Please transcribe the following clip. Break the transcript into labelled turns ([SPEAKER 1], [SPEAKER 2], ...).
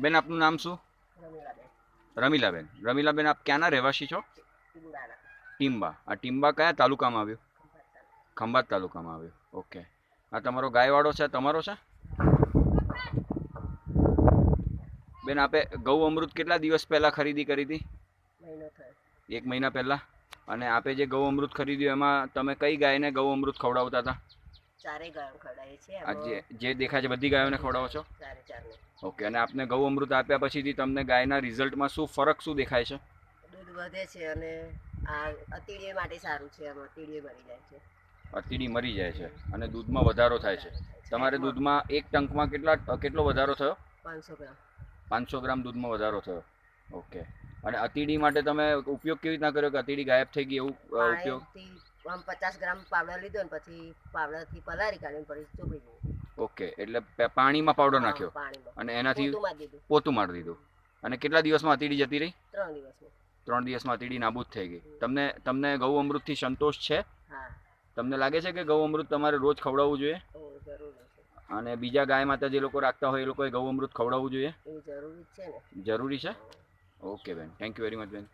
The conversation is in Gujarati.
[SPEAKER 1] બેન આપનું નામ શું? રમીલાબેન. રમીલાબેન, આપ ક્યાંના રહેવાસી છો? ટીમ્બા. આ ટીમ્બા કયા તાલુકામાં આવ્યું? ખંભાત તાલુકામાં આવ્યું. ઓકે. આ તમારો ગાયવાડો છે, તમારો છે? બેન, આપે ગૌ અમૃત કેટલા દિવસ પહેલા ખરીદી કરી હતી? 1 મહિના પહેલા. અને આપે જે ગૌ અમૃત ખરીદ્યું એમાં તમે કઈ ગાયને ગૌ અમૃત ખવડાવતા હતા?
[SPEAKER 2] ચારે ગાયો ખવડાવીએ છીએ.
[SPEAKER 1] આ જે દેખાય છે બધી ગાયોને ખવડાવો છો? ઓકે. અને આપને ગૌ અમૃત આપ્યા પછીથી તમને ગાયના રિઝલ્ટમાં શું ફરક શું દેખાય છે?
[SPEAKER 2] દૂધ વધે છે અને આ અતીડીએ માટે સારું છે. આમાં અતીડીએ મરી જાય છે.
[SPEAKER 1] અતીડી મરી જાય છે અને દૂધમાં વધારો થાય છે. તમારે દૂધમાં એક ટંકમાં કેટલો વધારો થયો?
[SPEAKER 2] 500 ગ્રામ.
[SPEAKER 1] 500 ગ્રામ દૂધમાં વધારો થયો. ઓકે. અને અતીડી માટે તમે ઉપયોગ કેવી રીતના કર્યો કે અતીડી ગાયબ થઈ ગઈ એવું ઉપયોગ?
[SPEAKER 2] આમ 50 ગ્રામ પાવડર લીધો ને પછી પાવડરથી પલાળી કાઢીને પછી ચોપડી દીધું.
[SPEAKER 1] ઓકે. એટલે પાણીમાં પાવડર નાખ્યો અને એનાથી પોતું મારી દીધું. અને કેટલા દિવસમાં અતીડી જતી રહી?
[SPEAKER 2] 3 દિવસમાં.
[SPEAKER 1] 3 દિવસમાં અતીડી નાબૂદ થઈ ગઈ. તમને ગૌ અમૃતથી સંતોષ છે?
[SPEAKER 2] હા. તમને
[SPEAKER 1] લાગે છે કે ગૌ અમૃત તમારે રોજ ખવડાવવું જોઈએ? અને બીજા ગાય માતા જે લોકો રાખતા હોય એ લોકોએ ગૌ અમૃત ખવડાવવું જોઈએ?
[SPEAKER 2] એ જરૂરી છે ને.
[SPEAKER 1] જરૂરી છે? ઓકે બેન, થેન્ક યુ વેરી મચ બેન.